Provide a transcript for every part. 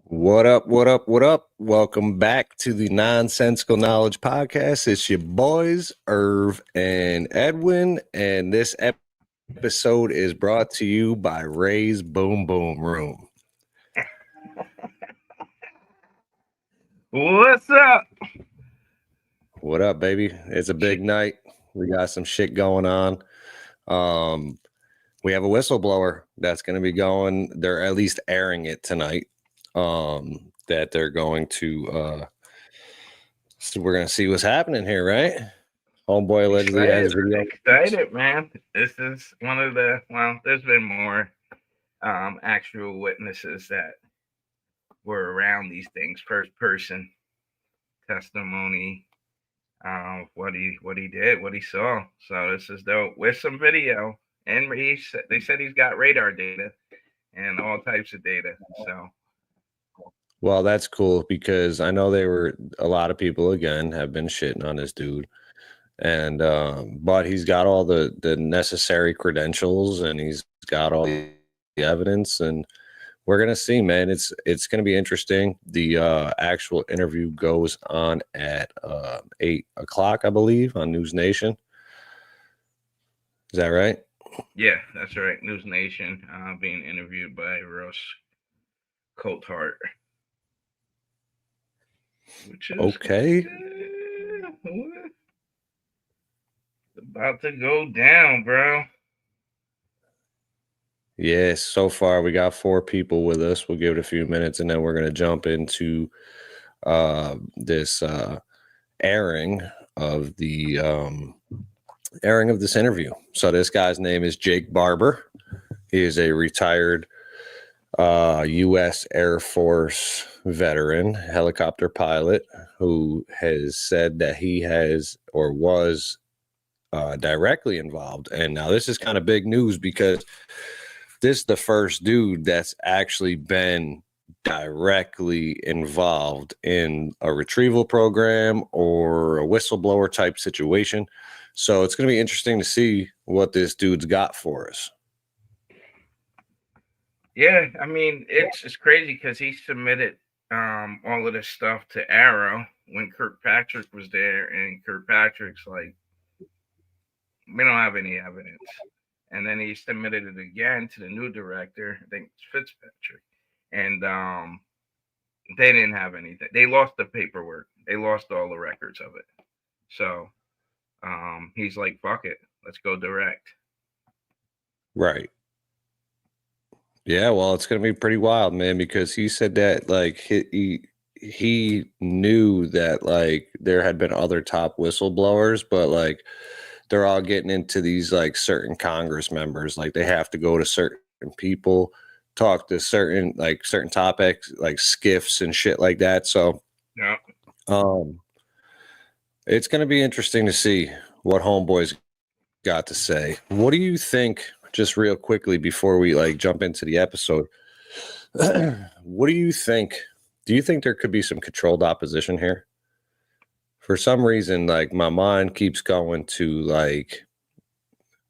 What up, what up, what up? Welcome back to the Nonsensical Knowledge Podcast. It's your boys, Irv and Edwin, and this episode is brought to you by Ray's Boom Boom Room. What's up? What up, baby? It's a big night. We got some shit going on. We have a whistleblower that's going to be going. They're at least airing it tonight. That they're going to so we're gonna see what's happening here, right? Homeboy allegedly has video. Excited, man. This is one of the there's been more actual witnesses that were around these things, first person testimony, what he did, what he saw. So this is dope with some video, and they said he's got radar data and all types of data. So well, that's cool because I know a lot of people again have been shitting on this dude, and but he's got all the necessary credentials and he's got all the evidence, and we're gonna see, man. It's gonna be interesting. The actual interview goes on at 8 o'clock, I believe, on NewsNation. Is that right? Yeah, that's right. NewsNation being interviewed by Ross Coulthart. Which is okay. About to go down, bro. Yes, so far we got 4 people with us. We'll give it a few minutes and then we're going to jump into this airing of this interview. So this guy's name is Jake Barber. He is a retired U.S. Air Force veteran, helicopter pilot, who has said that he has or was directly involved. And now this is kind of big news because this is the first dude that's actually been directly involved in a retrieval program or a whistleblower type situation. So it's going to be interesting to see what this dude's got for us. Yeah, I mean, it's crazy because he submitted all of this stuff to Arrow when Kirkpatrick was there, and Kirkpatrick's like, we don't have any evidence. And then he submitted it again to the new director, I think it's Fitzpatrick, and they didn't have anything. They lost the paperwork. They lost all the records of it. So he's like, fuck it, let's go direct. Right. Yeah, well, it's going to be pretty wild, man, because he said that like he knew that like there had been other top whistleblowers, but like they're all getting into these like certain Congress members, like they have to go to certain people, talk to certain topics, like skiffs and shit like that. So yeah, it's going to be interesting to see what homeboys got to say. What do you think? Just real quickly before we like jump into the episode, what do you think? Do you think there could be some controlled opposition here? For some reason, like my mind keeps going to like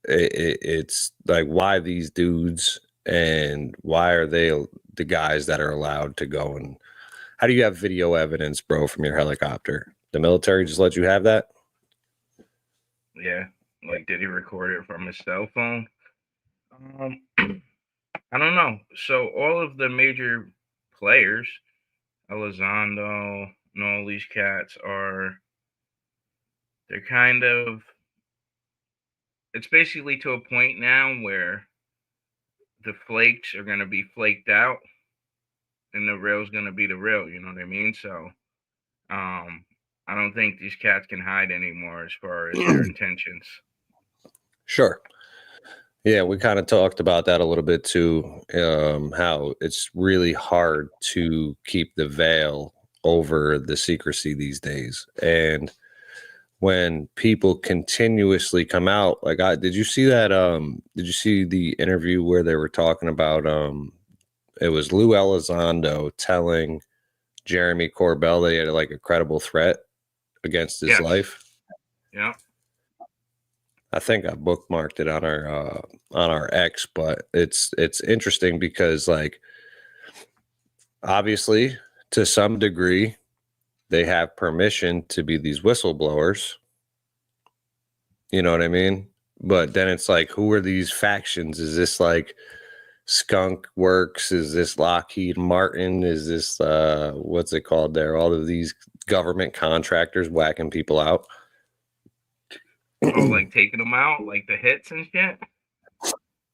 it's like why these dudes and why are they the guys that are allowed to go, and how do you have video evidence, bro, from your helicopter? The military just let you have that? Yeah, like did he record it from his cell phone? I don't know. So all of the major players, Elizondo and all these cats they're kind of, it's basically to a point now where the flakes are going to be flaked out and the real's going to be the real, you know what I mean? So I don't think these cats can hide anymore as far as their intentions. Sure. Yeah, we kind of talked about that a little bit too, how it's really hard to keep the veil over the secrecy these days. And when people continuously come out, like did you see that? Did you see the interview where they were talking about, it was Lou Elizondo telling Jeremy Corbell that he had like a credible threat against his life? Yeah. I think I bookmarked it on our X, but it's interesting because, like, obviously to some degree they have permission to be these whistleblowers. You know what I mean? But then it's like, who are these factions? Is this like Skunk Works? Is this Lockheed Martin? Is this what's it called there? All of these government contractors whacking people out. Oh, like taking them out, like the hits and shit.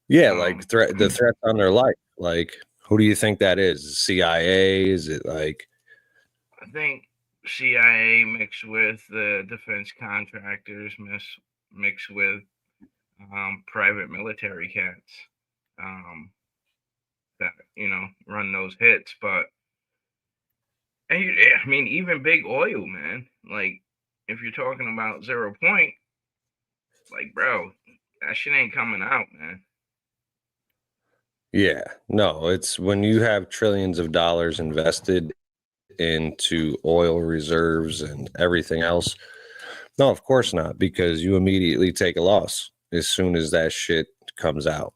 Yeah, like the threats on their life. Like, who do you think that is? CIA? Is it like? I think CIA mixed with the defense contractors, mixed with private military cats that run those hits. But I mean, even big oil, man. Like, if you're talking about 0 Point, like, bro, that shit ain't coming out, man. Yeah, no, it's when you have trillions of dollars invested into oil reserves and everything else. No, of course not, because you immediately take a loss as soon as that shit comes out.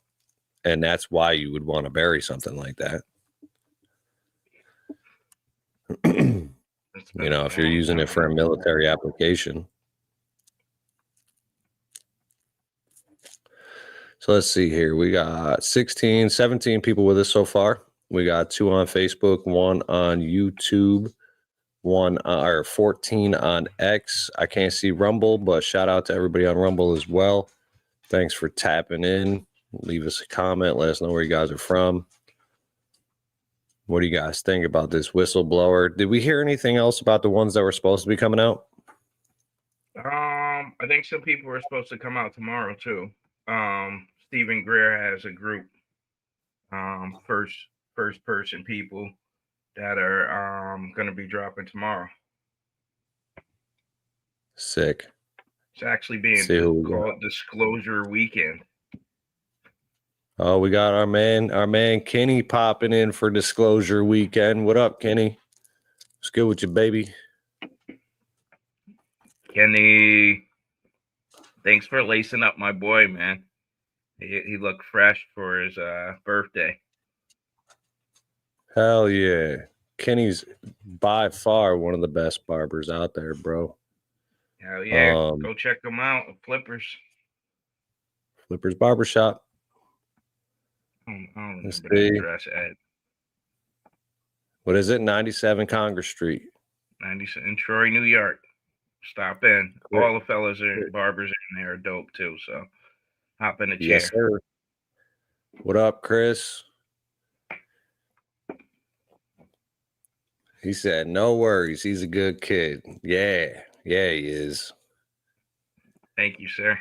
And that's why you would want to bury something like that. If you're using it for a military application. So let's see here. We got 17 people with us so far. We got 2 on Facebook, 1 on YouTube, 14 on X. I can't see Rumble, but shout out to everybody on Rumble as well. Thanks for tapping in. Leave us a comment. Let us know where you guys are from. What do you guys think about this whistleblower? Did we hear anything else about the ones that were supposed to be coming out? I think some people are supposed to come out tomorrow too. Stephen Greer has a group, first person people that are going to be dropping tomorrow. Sick. It's actually being called Disclosure Weekend. Oh, we got our man Kenny popping in for Disclosure Weekend. What up, Kenny? What's good with you, baby? Kenny, thanks for lacing up my boy, man. He looked fresh for his birthday. Hell yeah. Kenny's by far one of the best barbers out there, bro. Hell yeah. Go check him out. Flippers Barbershop. I don't remember the address, Ed. What is it? 97 Congress Street. 97 in Troy, New York. Stop in. Cool. All the fellas barbers in there are dope too. So hop in the chair. Yes, sir. What up, Chris? He said, no worries. He's a good kid. Yeah, he is. Thank you, sir.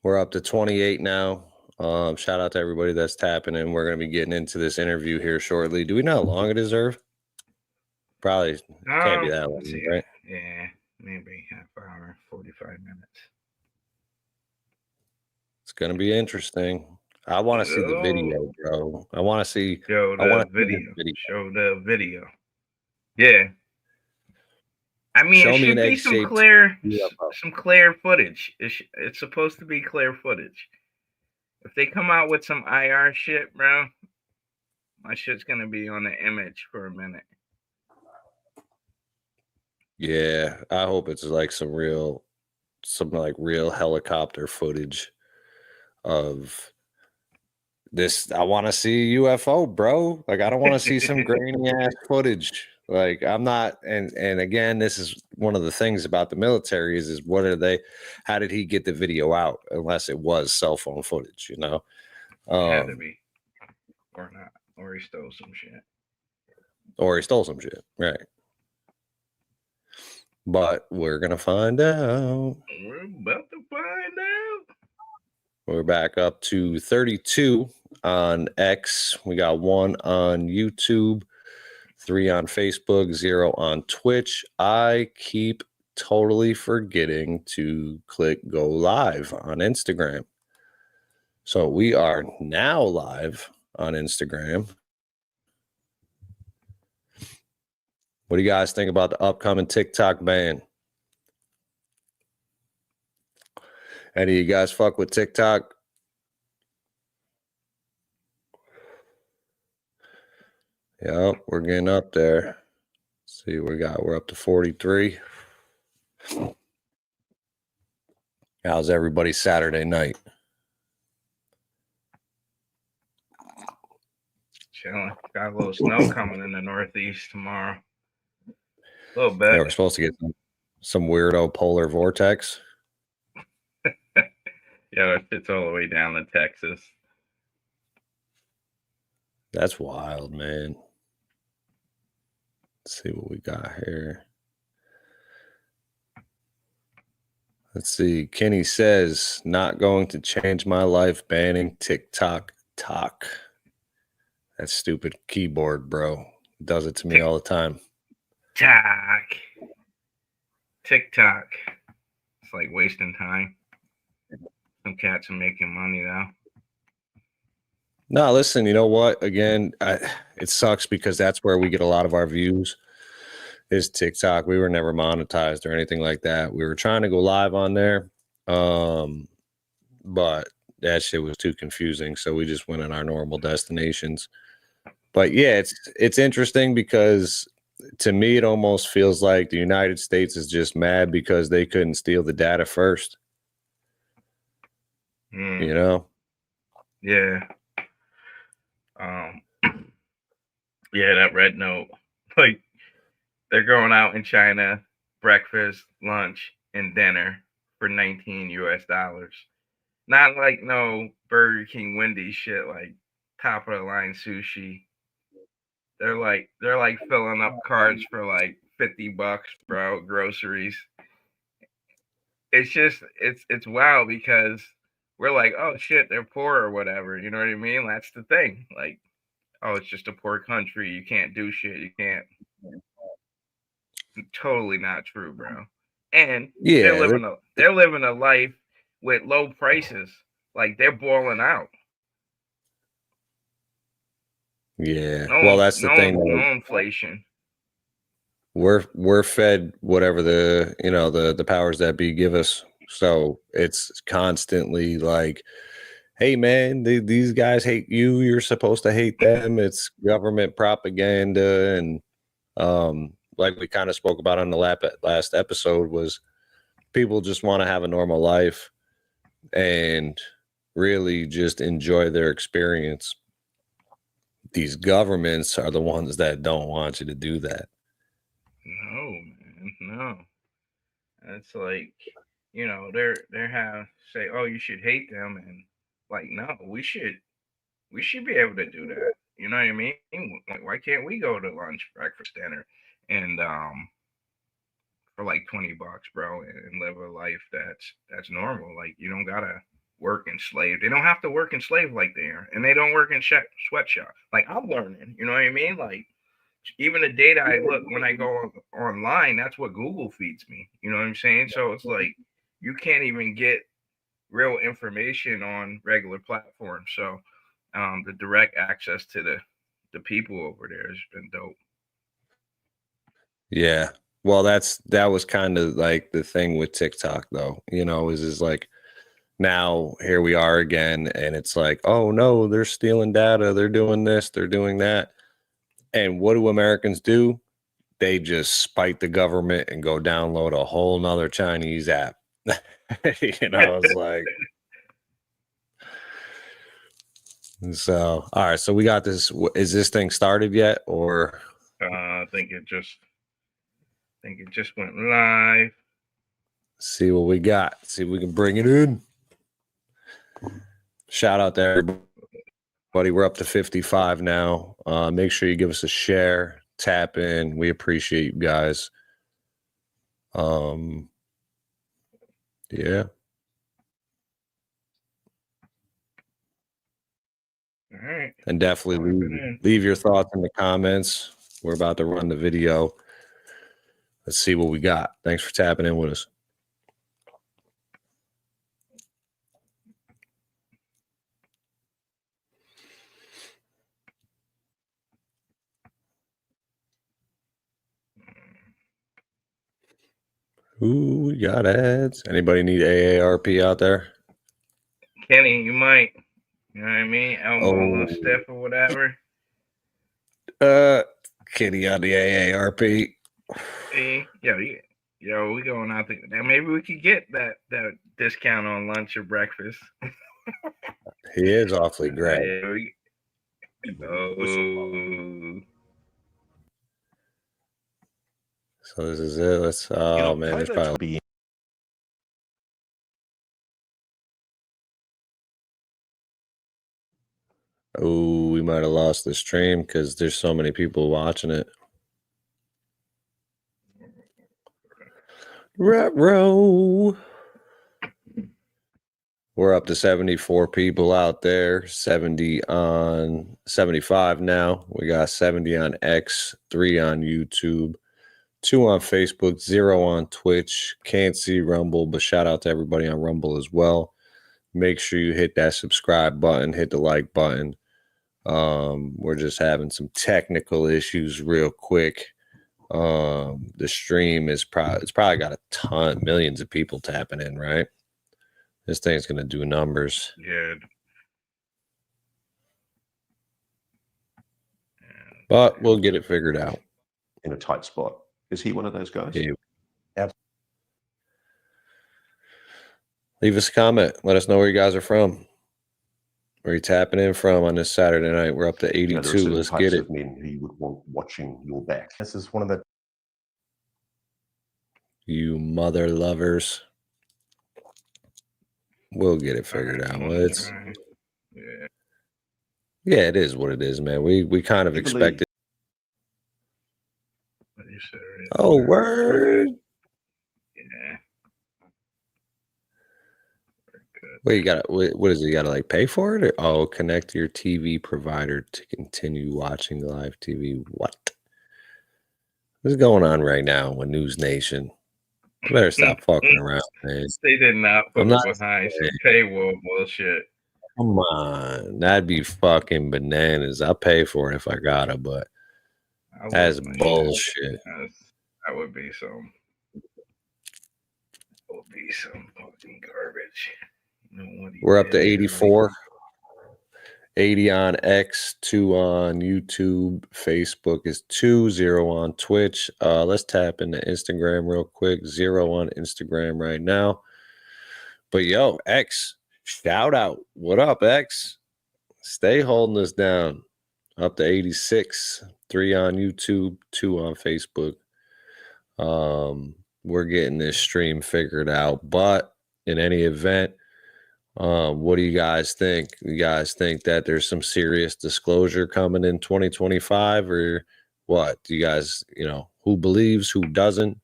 We're up to 28 now. Shout out to everybody that's tapping in. We're going to be getting into this interview here shortly. Do we know how long it is, Irv? Probably can't be that long, right? Yeah, maybe half hour, 45 minutes. It's going to be interesting. I want to see the video, bro. I want to see. Show the video. Yeah. I mean, it should be some clear footage. It's supposed to be clear footage. If they come out with some IR shit, bro, my shit's gonna be on the image for a minute. Yeah, I hope it's like some real helicopter footage of this. I want to see UFO, bro. Like, I don't want to see some grainy ass footage. Like, I'm not, and again, this is one of the things about the military is how did he get the video out unless it was cell phone footage, It had to be. Or not. Or he stole some shit. Right. But we're going to find out. We're about to find out. We're back up to 32 on X. We got 1 on YouTube. 3 on Facebook, 0 on Twitch. I keep totally forgetting to click go live on Instagram. So we are now live on Instagram. What do you guys think about the upcoming TikTok ban? Any of you guys fuck with TikTok? Yep, we're getting up there. Let's see what we got. We're up to 43. How's everybody's Saturday night? Chilling. Got a little snow coming in the Northeast tomorrow. A little bit. Yeah, we're supposed to get some weirdo polar vortex. Yeah, it's all the way down to Texas. That's wild, man. Let's see what we got here. Let's see. Kenny says, not going to change my life, banning TikTok talk. That stupid keyboard, bro. It does it to me all the time. TikTok. It's like wasting time. Some cats are making money though. No, listen, you know what? Again, it sucks because that's where we get a lot of our views is TikTok. We were never monetized or anything like that. We were trying to go live on there, but that shit was too confusing. So we just went on our normal destinations. But yeah, it's interesting because to me, it almost feels like the United States is just mad because they couldn't steal the data first. You know? Yeah. Yeah, that red note. Like, they're going out in China, breakfast, lunch, and dinner for $19 US. Not like no Burger King, Wendy's shit, like top of the line sushi. They're like filling up carts for like $50, bro, groceries. It's just it's wild because we're like, oh shit, they're poor or whatever. You know what I mean? That's the thing. Like, oh, it's just a poor country. You can't do shit. You can't. Totally not true, bro. And yeah, they're living a life with low prices. Like, they're balling out. Yeah. Well, that's the thing. No inflation. We're fed whatever the powers that be give us. So it's constantly like, hey man, these guys hate you. You're supposed to hate them. It's government propaganda, and like we kind of spoke about on the last episode, was people just want to have a normal life and really just enjoy their experience. These governments are the ones that don't want you to do that. No, man, no. It's like, they're have say, oh, you should hate them, and like, no, we should be able to do that. You know what I mean? Like, why can't we go to lunch, breakfast, dinner, and for like $20, bro, and live a life that's normal? Like, you don't gotta work and slave. They don't have to work and slave like they are, and they don't work in sweatshop. Like, I'm learning. You know what I mean? Like, even the data I look when I go online, that's what Google feeds me. You know what I'm saying? So it's like you can't even get real information on regular platforms. So the direct access to the people over there has been dope. Yeah. Well, that was kind of like the thing with TikTok, though, is like now here we are again, and it's like, oh no, they're stealing data, they're doing this, they're doing that. And what do Americans do? They just spite the government and go download a whole nother Chinese app. It's like, so, all right. So we got this. Is this thing started yet, or? I think it just went live. See what we got. See if we can bring it in. Shout out to everybody. We're up to 55 now. Make sure you give us a share, tap in. We appreciate you guys. Yeah. All right. And definitely leave your thoughts in the comments. We're about to run the video. Let's see what we got. Thanks for tapping in with us. Ooh, we got ads. Anybody need AARP out there? Kenny, you might. You know what I mean? Elmo, a little stiff or whatever. Kitty on the AARP. See, yo, we going out there. Now maybe we could get that discount on lunch or breakfast. He is awfully great. So this is it. Let's. Oh man, there's probably. Oh, we might have lost the stream because there's so many people watching it. Retro. We're up to 74 people out there, 70 on 75 now. We got 70 on X, 3 on YouTube, 2 on Facebook, 0 on Twitch. Can't see Rumble, but shout out to everybody on Rumble as well. Make sure you hit that subscribe button, hit the like button. We're just having some technical issues real quick. The stream is probably got a ton, millions of people tapping in, right? This thing's gonna do numbers. Yeah. But we'll get it figured out. In a tight spot. Is he one of those guys? Yeah. Leave us a comment. Let us know where you guys are from. Where are you tapping in from on this Saturday night? We're up to 82. Let's get it. Men who you would want watching your back. This is one of the. You mother lovers. We'll get it figured out. It's yeah, it is what it is, man. We kind of expected. Oh, word. Yeah. Wait, you gotta what is it? You gotta like pay for it? Or, oh, connect to your TV provider to continue watching live TV. What? What's going on right now with NewsNation? You better stop fucking around, man. They did not put behind some paywall bullshit. Come on, that'd be fucking bananas. I'll pay for it if I gotta, but that's bullshit. That would be some. Fucking garbage. We're up to 84. 80 on X, 2 on YouTube. Facebook is 2, 0 on Twitch. Let's tap into Instagram real quick. 0 on Instagram right now. But yo, X, shout out. What up, X? Stay holding us down. Up to 86. 3 on YouTube, 2 on Facebook. We're getting this stream figured out. But in any event, what do you guys think? You guys think that there's some serious disclosure coming in 2025 or what? Do you guys, who believes, who doesn't?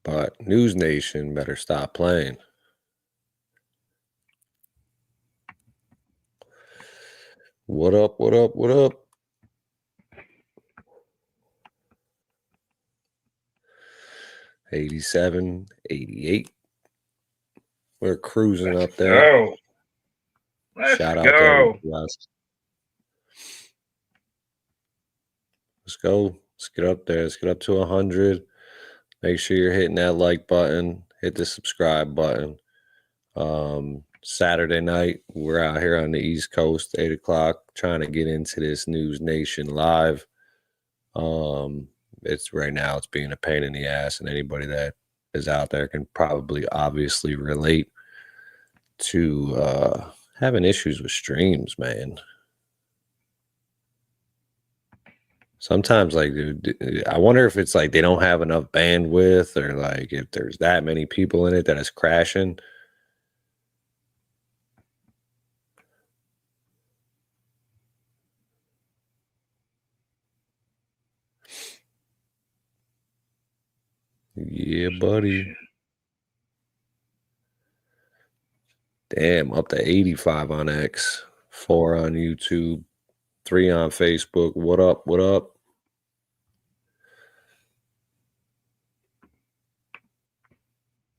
But NewsNation better stop playing. What up, what up, what up? $87, $88. We're cruising up there. Let's Shout out go. to us. Let's go. Let's get up there. Let's get up to 100. Make sure you're hitting that like button. Hit the subscribe button. Saturday night, we're out here on the East Coast, 8 o'clock, trying to get into this NewsNation live. It's right now, it's being a pain in the ass, and anybody that is out there can probably obviously relate to having issues with streams, man. Sometimes, like, I wonder if it's like they don't have enough bandwidth or like if there's that many people in it that is crashing. Yeah, buddy. Damn, up to 85 on X, 4 on YouTube, 3 on Facebook. What up? What up?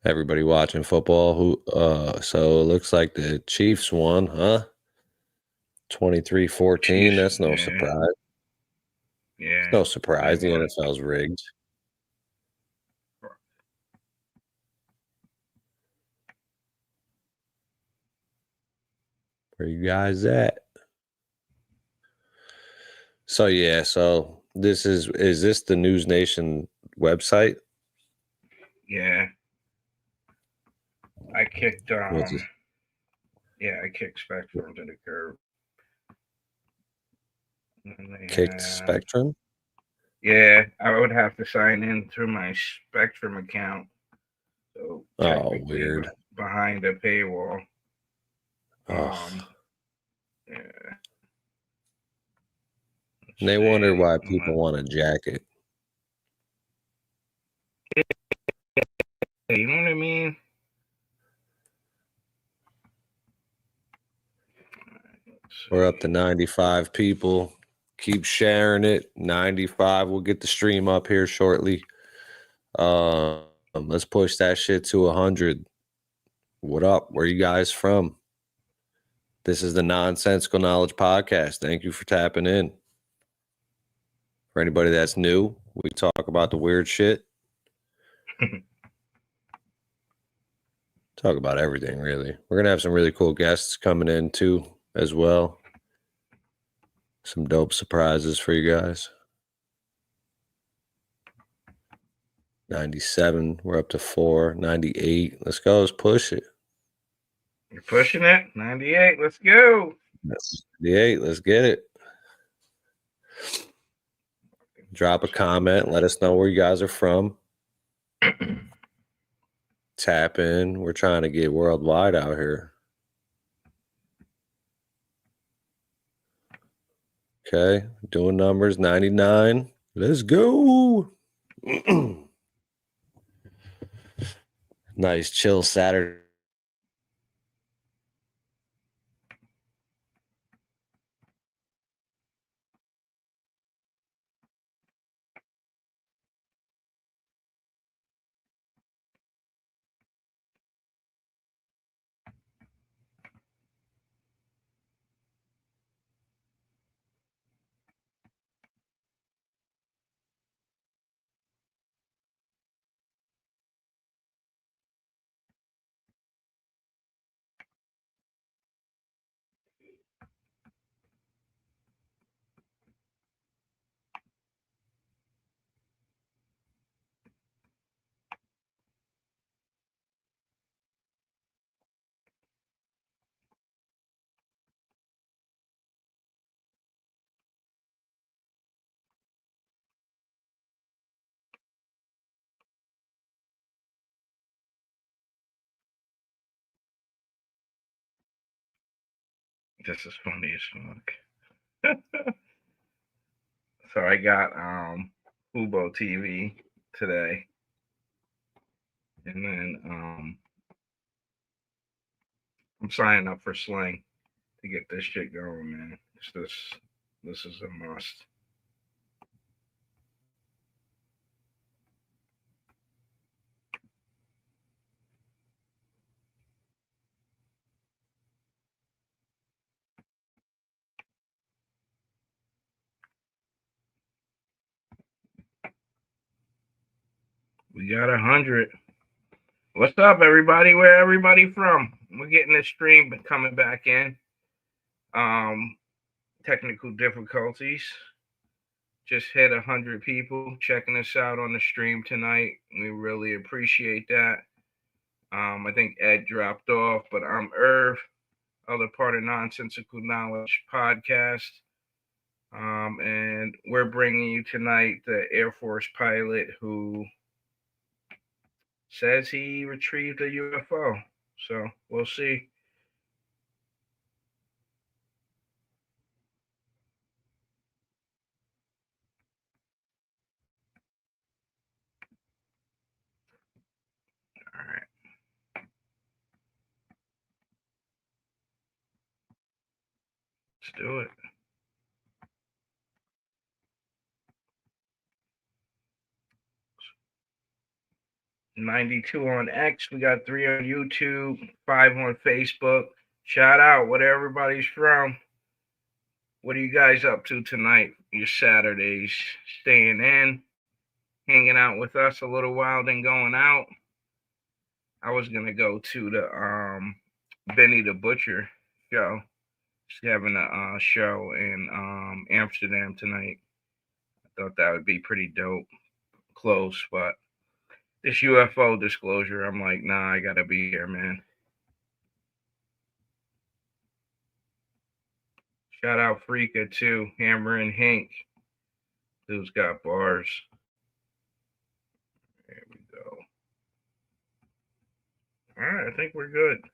Everybody watching football? So it looks like the Chiefs won, huh? 23-14. That's no Yeah. surprise. Yeah. It's no surprise. The They won. NFL's rigged. Where you guys at? So yeah, so is this the NewsNation website? Yeah. I kicked What's it? I kicked Spectrum to the curb. And they Kicked have- Spectrum? Yeah, I would have to sign in through my Spectrum account. So technically weird. behind a paywall. Oh. Yeah. And they wonder why people want a jacket. You know what I mean? We're up to 95 people. Keep sharing it. 95. We'll get the stream up here shortly. Let's push that shit to 100. What up? Where you guys from? This is the Nonsensical Knowledge Podcast. Thank you for tapping in. For anybody that's new, we talk about the weird shit. Talk about everything, really. We're going to have some really cool guests coming in, too, as well. Some dope surprises for you guys. 97. We're up to 4. 98. Let's go. Let's push it. You're pushing it? 98. Let's go. That's 98. Let's get it. Drop a comment. Let us know where you guys are from. Tap in. We're trying to get worldwide out here. Okay. Doing numbers. 99. Let's go. Nice chill Saturday. This is funny as fuck. So I got Fubo TV today. And then I'm signing up for Sling to get this shit going, man. This is a must. We got 100. What's up, everybody? Where everybody from? We're getting this stream coming back in. Technical difficulties. Just hit 100 people checking us out on the stream tonight. We really appreciate that. I think Ed dropped off, but I'm Irv, other part of Nonsensical Knowledge Podcast. And we're bringing you tonight the Air Force pilot who says he retrieved a UFO. So we'll see. All right. Let's do it. $92 on X. We got 3 on YouTube, 5 on Facebook. Shout out what everybody's from. What are you guys up to tonight? Your Saturdays? Staying in, hanging out with us a little while, then going out? I was gonna go to the Benny the Butcher show. She's having a show in Amsterdam tonight. I thought that would be pretty dope. Close, but this UFO disclosure, I'm like, nah, I gotta be here, man. Shout out Freaka too, Hammer and Hank. Dude's got bars. There we go. All right, I think we're good.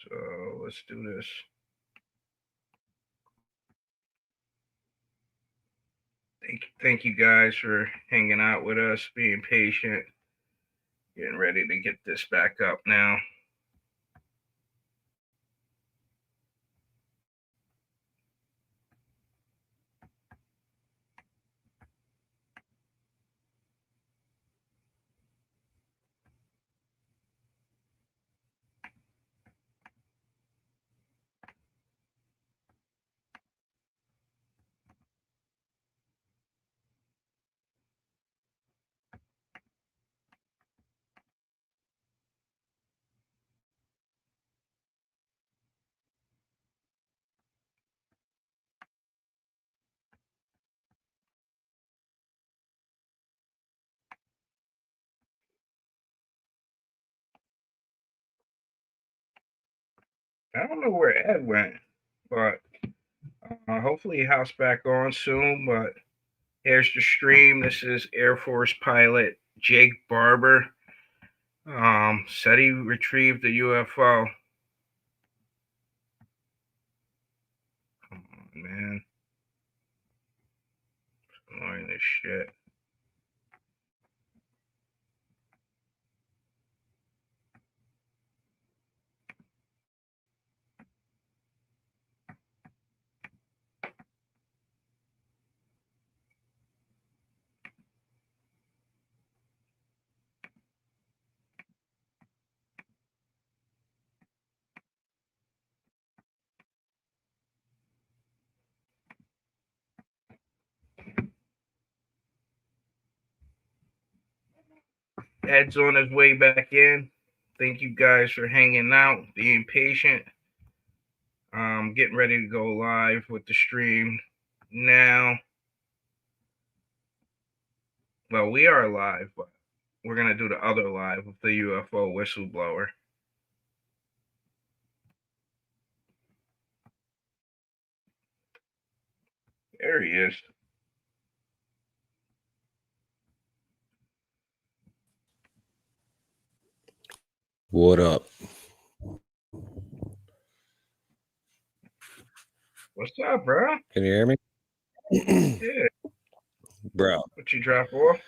So let's do this. Thank you guys for hanging out with us, being patient, getting ready to get this back up now. I don't know where Ed went, but hopefully he hops back on soon. But here's the stream. This is Air Force pilot Jake Barber. Said he retrieved the UFO. Come on, man. It's annoying as shit. Ed's on his way back in. Thank you guys for hanging out, being patient. Getting ready to go live with the stream now. Well, we are live, but we're going to do the other live with the UFO Whistleblower. There he is. What up? What's up, bro? Can you hear me? Yeah. Bro. What you drop off?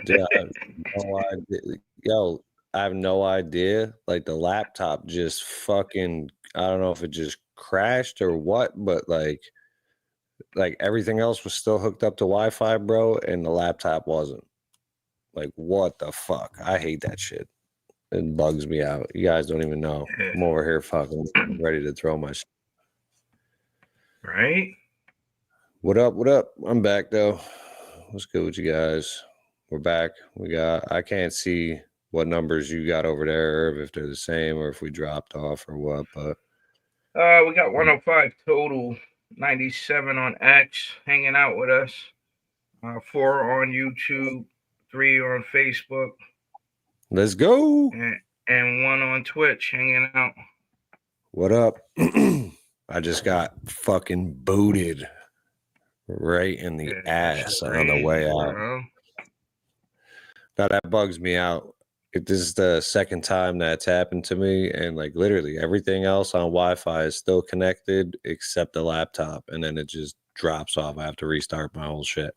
Dude, I have no idea. Yo, I have no idea. Like the laptop just fucking, I don't know if it just crashed or what, but like everything else was still hooked up to Wi-Fi, bro, and the laptop wasn't. Like, what the fuck? I hate that shit. It bugs me out. You guys don't even know. I'm over here fucking ready to throw my shit. Right? What up? What up? I'm back though. What's good with you guys? We're back. I can't see what numbers you got over there, if they're the same or if we dropped off or what, but we got 105 total, 97 on X hanging out with us, 4 on YouTube, 3 on Facebook. Let's go. And 1 on Twitch hanging out. What up? I just got fucking booted right in the ass on the way out. Bro. Now that bugs me out. This is the second time that's happened to me, and like literally everything else on Wi-Fi is still connected except the laptop, and then it just drops off. I have to restart my whole shit.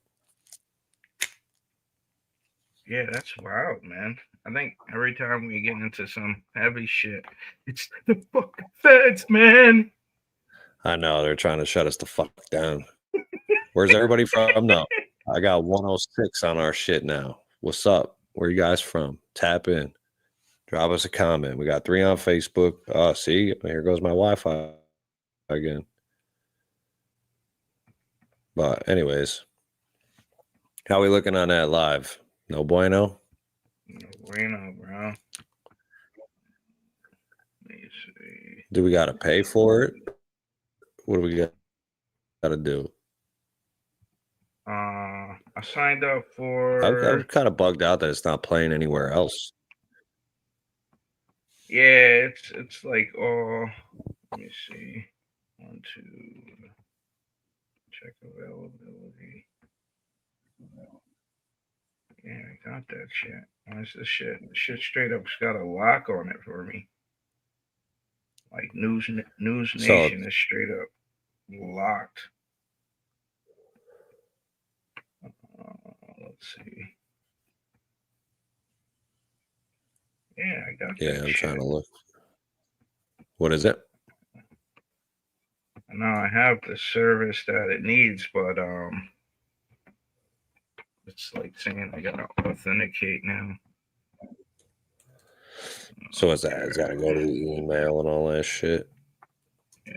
Yeah, that's wild, man. I think every time we get into some heavy shit, it's the fucking feds, man. I know they're trying to shut us the fuck down. Where's everybody from? No, I got 106 on our shit now. What's up? Where you guys from? Tap in. Drop us a comment. We got 3 on Facebook. Oh, see, here goes my Wi-Fi again. But anyways, how we looking on that live? No bueno? No bueno, bro. Let me see. Do we got to pay for it? What do we got to do? I signed up for. I'm kind of bugged out that it's not playing anywhere else. Yeah, it's like let me see. 1, 2. Check availability. Yeah, I got that shit. What's this shit? The shit straight up's got a lock on it for me. Like NewsNation is straight up locked. Let's see. Yeah, I got that. Yeah, I'm shit. trying to look. What is it? Now I have the service that it needs, but it's like saying I gotta authenticate now. So what's that? It's got to go to the email and all that shit. Yeah.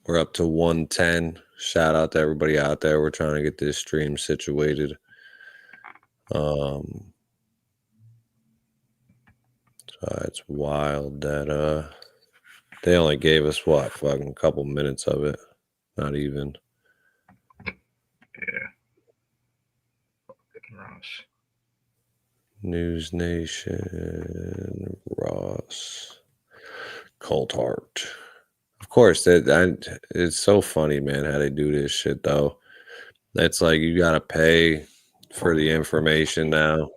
We're up to 110. Shout out to everybody out there. We're trying to get this stream situated. So it's wild that they only gave us what, fucking couple minutes of it. Not even. Yeah. Fucking Ross. NewsNation, Ross, Cold Heart. Of course, it's so funny, man, how they do this shit, though. It's like you got to pay for the information now.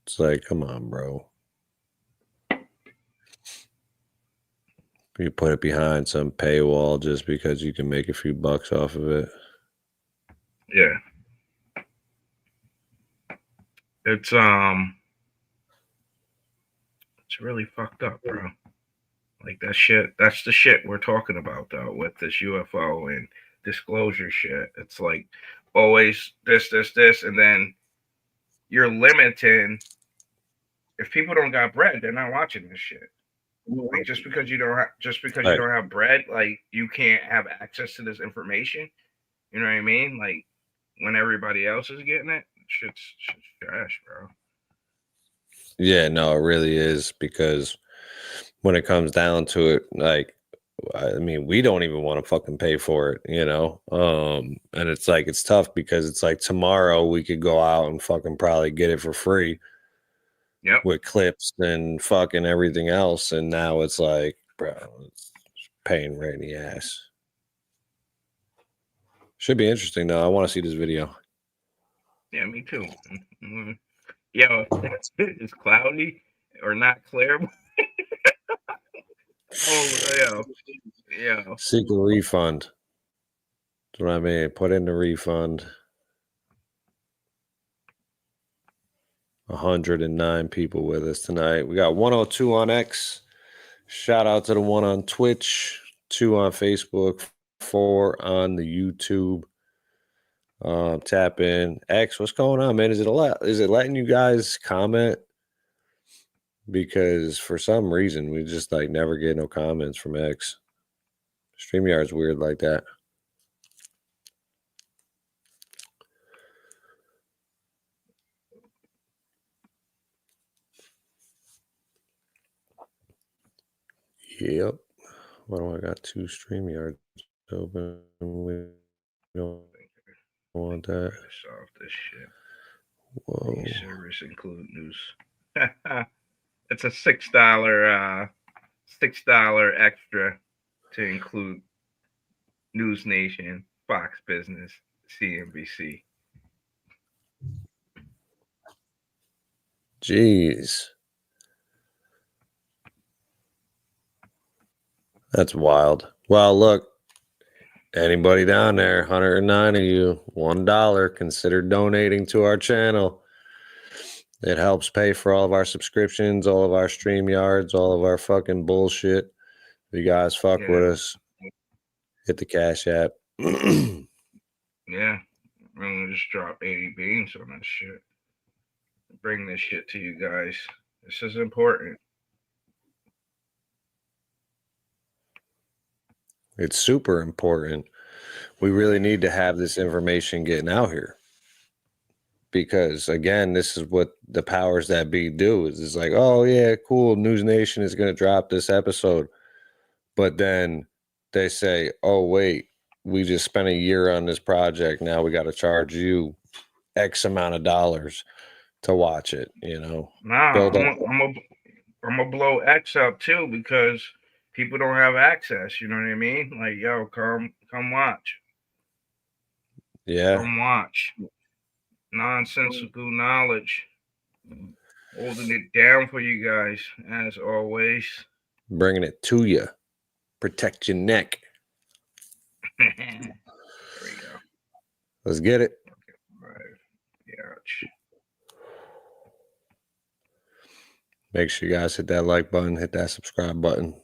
It's like, come on, bro. You put it behind some paywall just because you can make a few bucks off of it. Yeah. It's really fucked up, bro. Like that shit. That's the shit we're talking about, though, with this UFO and disclosure shit. It's like always this, and then you're limiting. If people don't got bread, they're not watching this shit. Like just because you don't have bread, like you can't have access to this information. You know what I mean? Like when everybody else is getting it, shit's trash, bro. Yeah, no, it really is, because when it comes down to it, like, I mean, we don't even want to fucking pay for it, you know? And it's like, it's tough because it's like tomorrow we could go out and fucking probably get it for free. Yep. With clips and fucking everything else. And now it's like, bro, it's pain right in the ass. Should be interesting, though. I want to see this video. Yeah, me too. Yo, it's cloudy or not clear. Oh, yeah. Seek a refund. That's what I mean. Put in the refund. 109 people with us tonight. We got 102 on X. Shout out to the one on Twitch, 2 on Facebook, 4 on the YouTube. Tap in. X, what's going on, man? Is it letting you guys comment? Because for some reason we just like never get no comments from X. StreamYard's weird like that. Yep. Why do I got 2 StreamYards open? We don't want that. Solve this shit. Whoa. These service include news. It's a $6 extra to include NewsNation, Fox Business, CNBC. Jeez. That's wild. Well, look, anybody down there, 109 of you, $1, consider donating to our channel. It helps pay for all of our subscriptions, all of our StreamYards, all of our fucking bullshit. If you guys fuck with us, hit the Cash App. Yeah. I'm going to just drop 80 beans on that shit. Bring this shit to you guys. This is important. It's super important. We really need to have this information getting out here. Because again, this is what the powers that be do is it's like, oh yeah, cool, NewsNation is going to drop this episode. But then they say, oh wait, we just spent a year on this project. Now we got to charge you X amount of dollars to watch it, you know. Nah, Build up. I'm gonna blow X up too because people don't have access. You know what I mean? Like, yo, come watch. Yeah. Come watch. Nonsensical knowledge. Holding it down for you guys, as always. Bringing it to you. Protect your neck. There we go. Let's get it. Right. Yeah. Make sure you guys hit that like button, hit that subscribe button.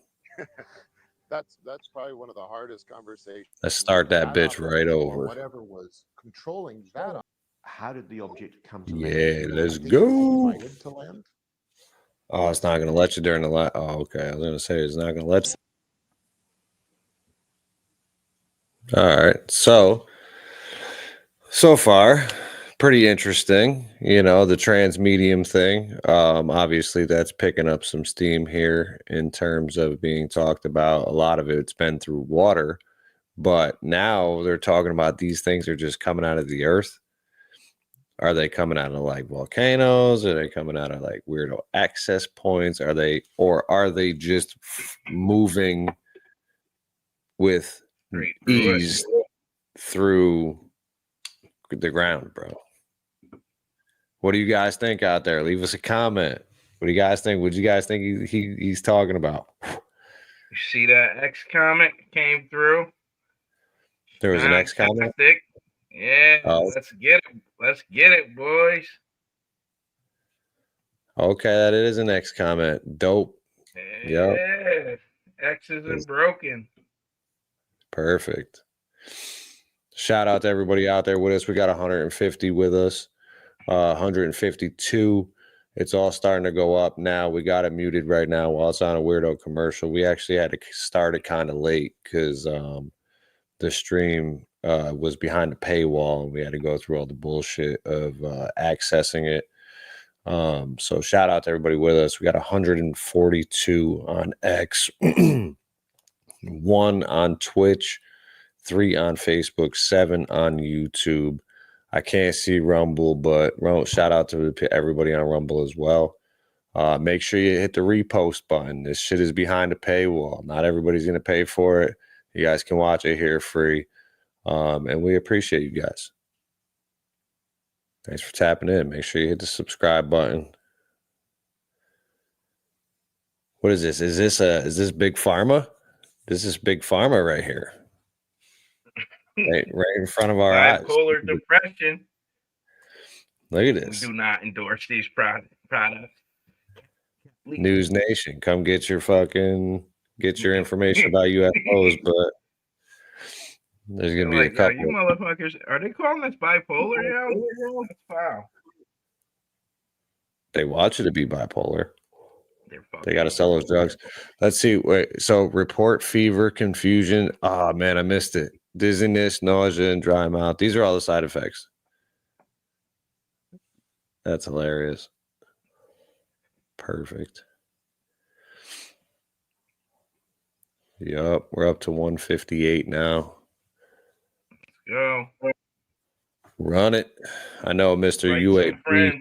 That's probably one of the hardest conversations. Let's start that bitch right over. Whatever was controlling that. How did the object come to land? Yeah, let's I think go. it was to land. Oh, it's not going to let you during the live. Oh, okay. I was going to say it's not going to let you. All right. So far, pretty interesting. You know, the transmedium thing. Obviously, that's picking up some steam here in terms of being talked about. A lot of it's been through water, but now they're talking about these things are just coming out of the earth. Are they coming out of like volcanoes? Are they coming out of like weirdo access points? Are they just moving with ease through the ground, bro? What do you guys think out there? Leave us a comment. What do you guys think? What do you guys think he's talking about? You see that X comment came through? There was an X comment? Yeah, let's get it. Let's get it, boys. Okay, that is an X comment. Dope. Yeah. Yep. X isn't broken. Perfect. Shout out to everybody out there with us. We got 150 with us. 152. It's all starting to go up now. We got it muted right now while it's on a weirdo commercial. We actually had to start it kind of late because the stream was behind the paywall and we had to go through all the bullshit of accessing it. So shout out to everybody with us. We got 142 on X, 1 on Twitch, 3 on Facebook, 7 on YouTube. I can't see Rumble, but shout out to everybody on Rumble as well. Make sure you hit the repost button. This shit is behind the paywall. Not everybody's going to pay for it. You guys can watch it here free. And we appreciate you guys. Thanks for tapping in. Make sure you hit the subscribe button. What is this? Is this Big Pharma? This is Big Pharma right here. Right in front of our eyes. Bipolar depression. Look at this. We do not endorse these products. NewsNation, come get your information about UFOs, but there's gonna be a couple. You motherfuckers, are they calling us bipolar now? That's foul. They want you to be bipolar. They got to sell those drugs. Let's see. Wait. So report fever, confusion. Oh man, I missed it. Dizziness, nausea, and dry mouth. These are all the side effects. That's hilarious. Perfect. Yup, we're up to 158 now. Let's go. Run it. I know Mr. UAP.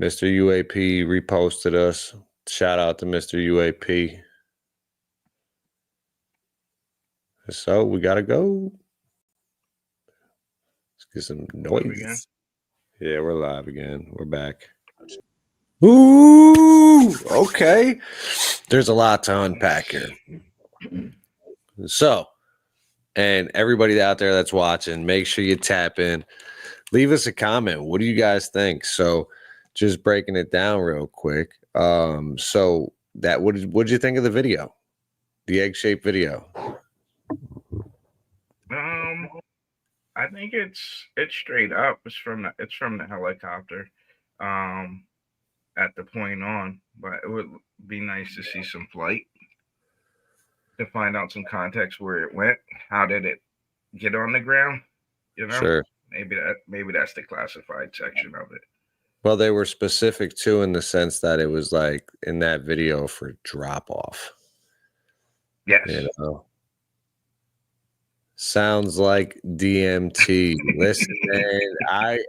Mr. UAP reposted us. Shout out to Mr. UAP. So we gotta go. Let's get some noise. Yeah, we're live again. We're back. Ooh, okay. There's a lot to unpack here. So, and everybody out there that's watching, make sure you tap in. Leave us a comment. What do you guys think? So, just breaking it down real quick. So that what did you think of the video? The egg-shaped video? I think it's straight up. It's from the helicopter. At the point on, but it would be nice to see some flight. to find out some context where it went. How did it get on the ground? You know, Sure. maybe that's the classified section of it. Well, they were specific too in the sense that it was like in that video for drop off. Yes. You know, sounds like DMT. Listen, man,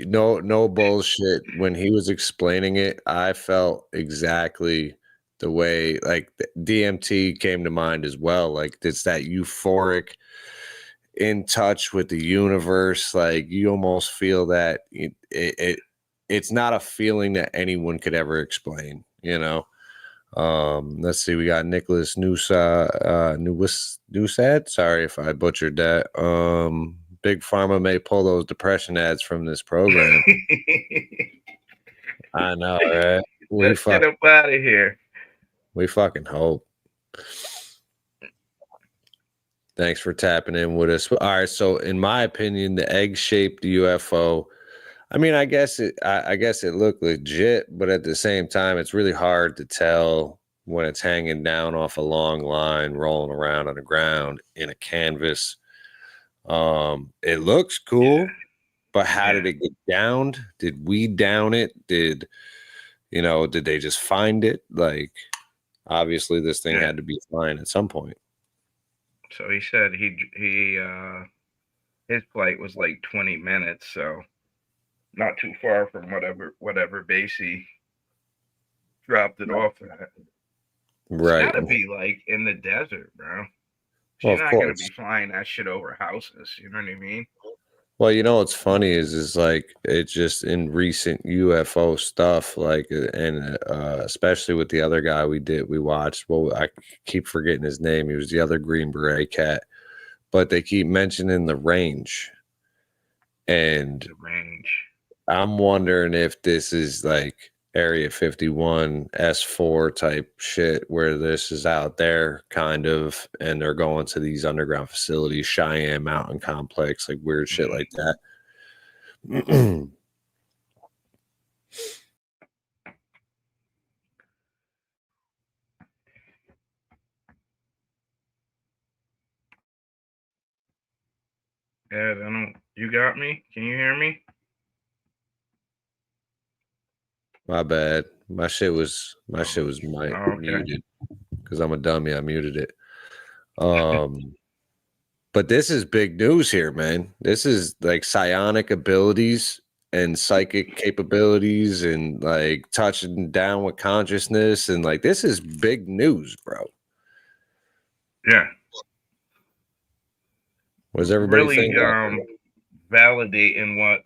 no bullshit. When he was explaining it, I felt exactly the way like DMT came to mind as well. Like it's that euphoric, in touch with the universe. Like you almost feel that it's not a feeling that anyone could ever explain. You know. Let's see, we got Nicholas Newsad. Sorry if I butchered that. Big Pharma may pull those depression ads from this program. I know, right? Let's get up out of here. We fucking hope. Thanks for tapping in with us. All right, so in my opinion, the egg-shaped UFO, I mean, I guess it looked legit, but at the same time, it's really hard to tell when it's hanging down off a long line, rolling around on the ground in a canvas. It looks cool, but how did it get downed? Did we down it? Did they just find it? Like, obviously, this thing had to be flying at some point. So he said his flight was like 20 minutes, so not too far from whatever base he dropped it off at. Right. It's gotta be like in the desert, bro. Well, She's not gonna be flying that shit over houses. You know what I mean? Well, you know what's funny is like it's just in recent UFO stuff, like, and especially with the other guy we watched. Well, I keep forgetting his name. He was the other Green Beret cat, but they keep mentioning the range, and The range. I'm wondering if this is like Area 51 S4 type shit where this is out there kind of, and they're going to these underground facilities, Cheyenne Mountain Complex, like weird shit like that. Yeah, you got me? Can you hear me? My bad. My shit was muted because I'm a dummy. I muted it. But this is big news here, man. This is like psionic abilities and psychic capabilities and like touching down with consciousness, and like this is big news, bro. Yeah. Was everybody really validating what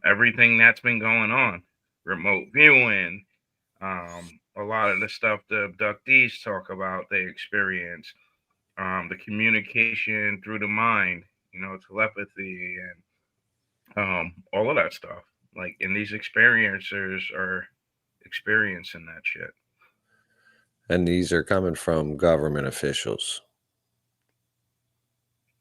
everything that's been going on, remote viewing, a lot of the stuff the abductees talk about, they experience, the communication through the mind, telepathy, and all of that stuff. Like, and these experiencers are experiencing that shit. And these are coming from government officials.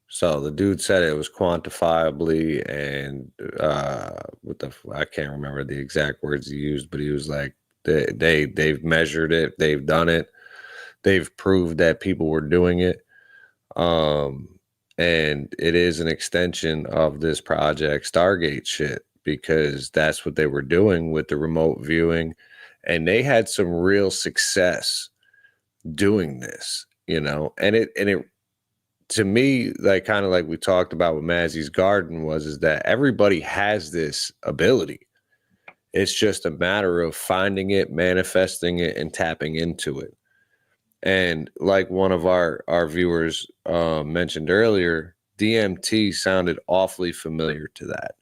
So the dude said it was quantifiably, and I can't remember the exact words he used, but he was like, they've measured it, they've done it, they've proved that people were doing it, and it is an extension of this Project Stargate shit, because that's what they were doing with the remote viewing, and they had some real success doing this, and it to me, like kind of like we talked about with Mazzy's Garden, is that everybody has this ability. It's just a matter of finding it, manifesting it, and tapping into it. And like one of our viewers mentioned earlier, DMT sounded awfully familiar to that,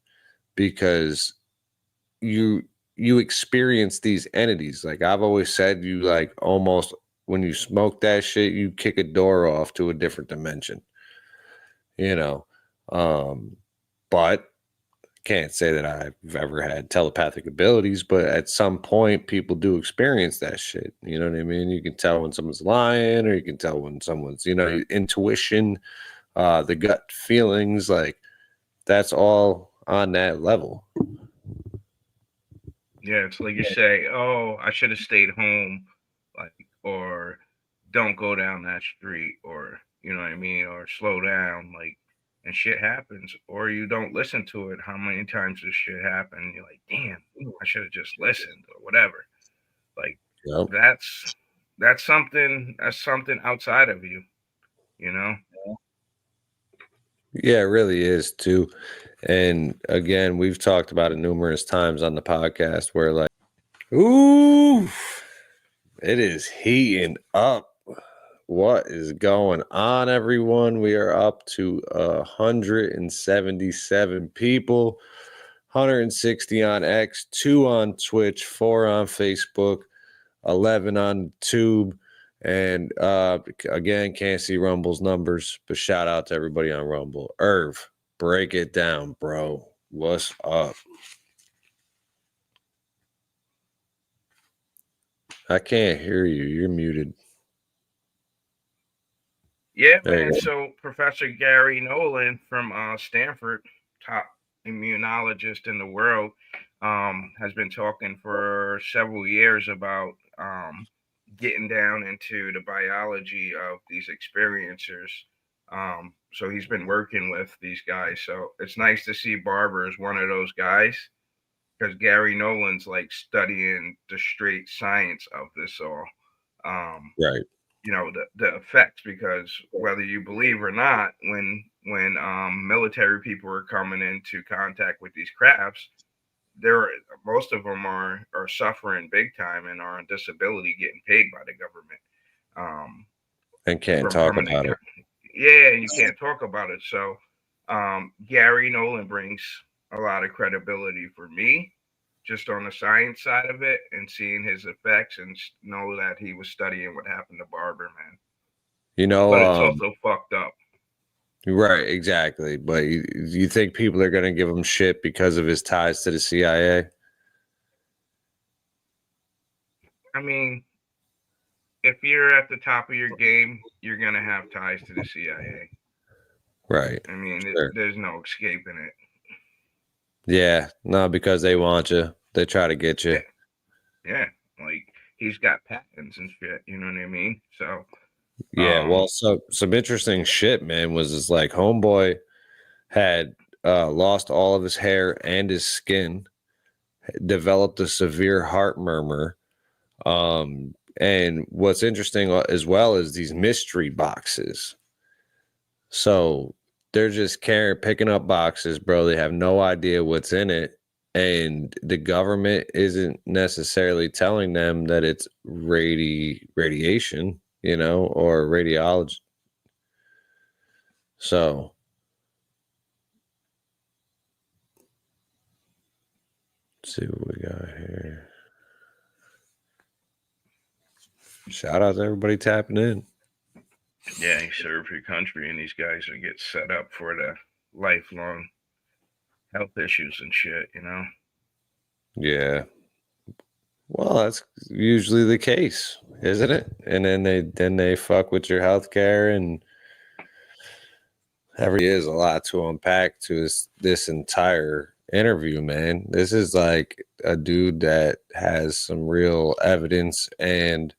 because you experience these entities. Like I've always said, you like almost, when you smoke that shit, you kick a door off to a different dimension, but can't say that I've ever had telepathic abilities, but at some point people do experience that shit. You know what I mean? You can tell when someone's lying, or you can tell when someone's, intuition, the gut feelings, like that's all on that level. Yeah, it's like you say, oh, I should have stayed home, like, or don't go down that street, or you know what I mean, or slow down, like, and shit happens, or you don't listen to it. How many times does shit happen? You're like, damn, I should have just listened, or whatever. Like, Yep. that's something outside of you, you know. Yeah, it really is too. And again, we've talked about it numerous times on the podcast where, like, ooh, it is heating up. What is going on, everyone? We are up to 177 people, 160 on X, 2 on Twitch, 4 on Facebook, 11 on Tube. And again, can't see Rumble's numbers, but shout out to everybody on Rumble. Irv, break it down, bro. What's up? I can't hear you. You're muted. Yeah, There you man. go. So Professor Gary Nolan from Stanford, top immunologist in the world, has been talking for several years about getting down into the biology of these experiencers. So he's been working with these guys. So it's nice to see Barber as one of those guys, because Gary Nolan's like studying the straight science of this all. Right. You know, the effects, because whether you believe or not, when military people are coming into contact with these crafts, most of them are suffering big time and are on disability, getting paid by the government, And can't from talk coming about it. Yeah, and you can't talk about it. So Gary Nolan brings a lot of credibility for me, just on the science side of it, and seeing his effects, and know that he was studying what happened to Barber, man. You know, But it's also fucked up. right, exactly. But you think people are going to give him shit because of his ties to the CIA? I mean, if you're at the top of your game, you're going to have ties to the CIA. Right. I mean, Sure. there's no escaping it. Yeah, no, because they want you. They try to get you. Yeah, like, he's got patents and shit, you know what I mean? So Yeah, well, so some interesting shit, man, was this, like, homeboy had lost all of his hair and his skin, developed a severe heart murmur. And what's interesting as well is these mystery boxes. So they're just picking up boxes, bro. They have no idea what's in it. And the government isn't necessarily telling them that it's radiation, you know, or radiology. So let's see what we got here. Shout out to everybody tapping in. yeah, you serve your country, and these guys are get set up for the lifelong health issues and shit, you know? Yeah. Well, that's usually the case, isn't it? And then they fuck with your health care, and is a lot to unpack to this entire interview, man. This is like a dude that has some real evidence and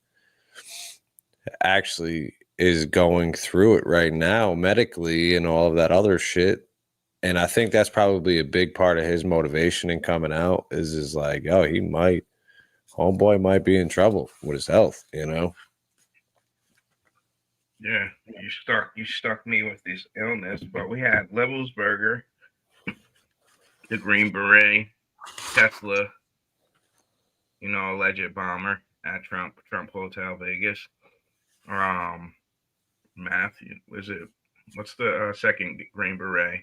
actually is going through it right now medically and all of that other shit. And I think that's probably a big part of his motivation in coming out is like, oh, homeboy might be in trouble with his health, you know? Yeah, you stuck me with this illness, but we had Lebelsberger, the Green Beret, Tesla, you know, alleged bomber at Trump Hotel Vegas. Matthew, what's the second Green Beret?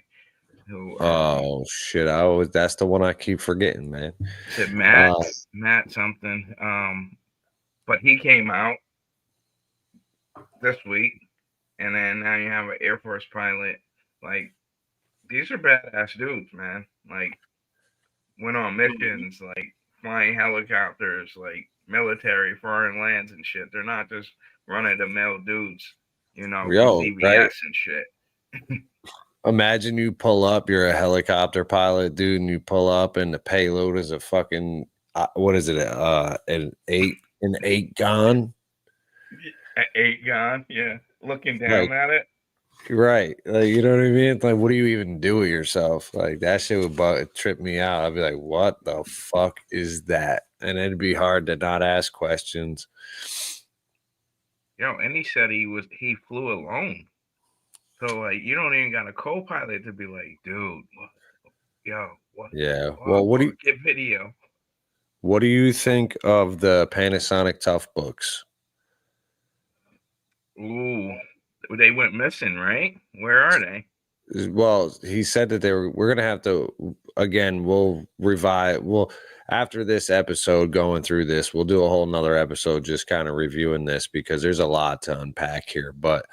Who? Oh shit! That's the one I keep forgetting, man. Is it Matt something? But he came out this week, and then now you have an Air Force pilot. Like, these are badass dudes, man. Like, went on missions, like flying helicopters, like military, foreign lands and shit. They're not just run-of-the-mill dudes, you know, Yo, CVS right? and shit. Imagine you pull up, you're a helicopter pilot, dude, and you pull up, and the payload is a fucking what is it? An eight gun. Eight gone, yeah, looking down Like, at it. right. Like, you know what I mean? Like, what do you even do with yourself? Like, that shit would trip me out. I'd be like, what the fuck is that? And it'd be hard to not ask questions. And he said he flew alone. So like, you don't even got a co-pilot to be like, dude, what? Yeah. Well, get video? what do you think of the Panasonic Tough books? Ooh, they went missing, right? Where are they? Well, he said that we're gonna have to, again, we'll after this episode going through this, we'll do a whole nother episode just kind of reviewing this because there's a lot to unpack here. But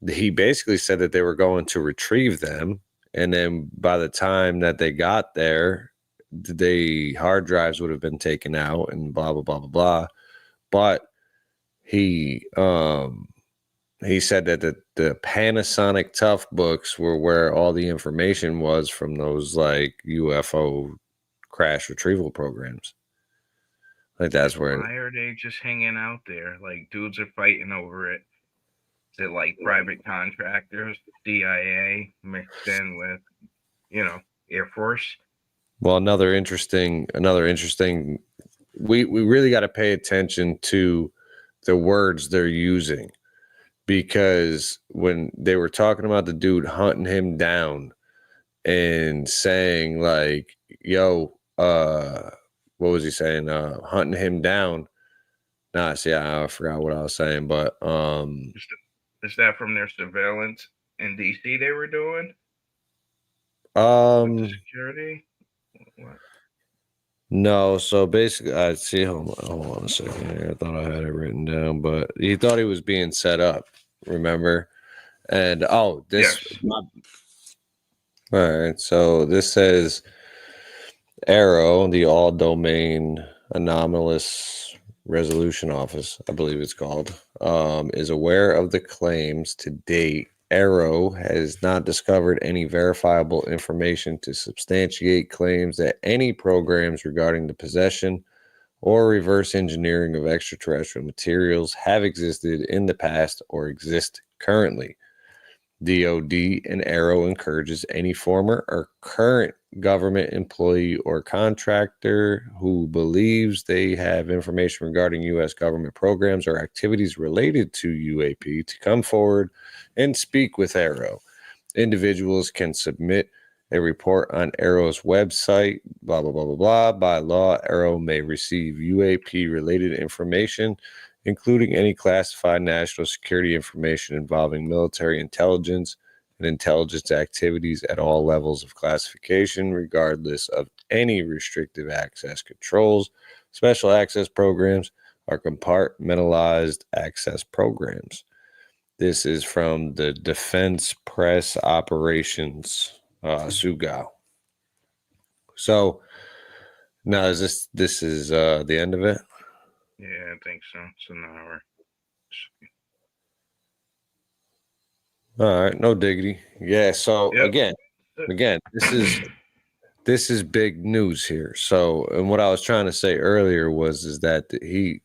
he basically said that they were going to retrieve them, and then by the time that they got there, the hard drives would have been taken out and blah blah blah blah blah. But he said that the Panasonic Tough books were where all the information was from those like UFO crash retrieval programs. Like that's where. Why are they just hanging out there? Like dudes are fighting over it. Is it like private contractors, CIA mixed in with, Air Force? Well, another interesting. We really got to pay attention to the words they're using. Because when they were talking about the dude hunting him down and saying like, yo, what was he saying? Hunting him down. See, I forgot what I was saying, but is that from their surveillance in DC they were doing? Security? What? No, so basically, I see. Hold on a second here. I thought I had it written down, but he thought he was being set up. Remember? And Yes. All right. So this says Arrow, the All Domain Anomalous Resolution Office, I believe it's called, is aware of the claims. To date, Arrow has not discovered any verifiable information to substantiate claims that any programs regarding the possession or reverse engineering of extraterrestrial materials have existed in the past or exist currently. DoD and Arrow encourages any former or current government employee or contractor who believes they have information regarding U.S. government programs or activities related to UAP to come forward and speak with Arrow. Individuals can submit a report on Arrow's website, blah, blah, blah, blah, blah. By law, Arrow may receive UAP-related information, including any classified national security information involving military intelligence and intelligence activities at all levels of classification, regardless of any restrictive access controls, special access programs, or compartmentalized access programs. This is from the Defense Press Operations Sugao. So now this is the end of it? Yeah, I think so. It's an hour. All right, no diggity. Yeah, so again, this is big news here. So, and what I was trying to say earlier is that he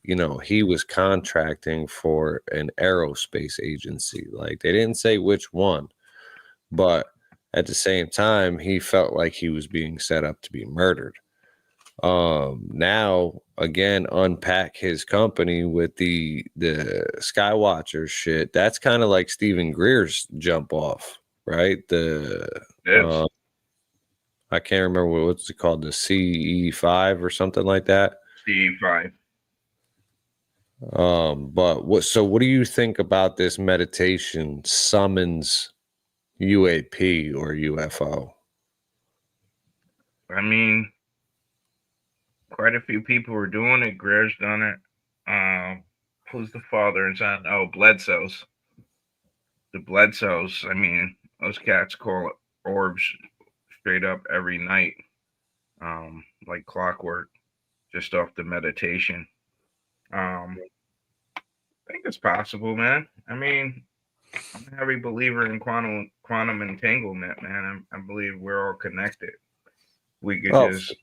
was contracting for an aerospace agency. Like they didn't say which one, but at the same time, he felt like he was being set up to be murdered. Now again, unpack his company with the Skywatcher shit. That's kind of like Stephen Greer's jump off, right? I can't remember what's it called, the CE5 or something like that. CE5. But what do you think about this meditation summons UAP or UFO? I mean, quite a few people were doing it. Greer's done it. Who's the father and son? Oh, Bledsoe's. The Bledsoes. I mean, those cats call it orbs straight up every night, like clockwork, just off the meditation. I think it's possible, man. I mean, I'm a heavy believer in quantum entanglement, man. I believe we're all connected. We could just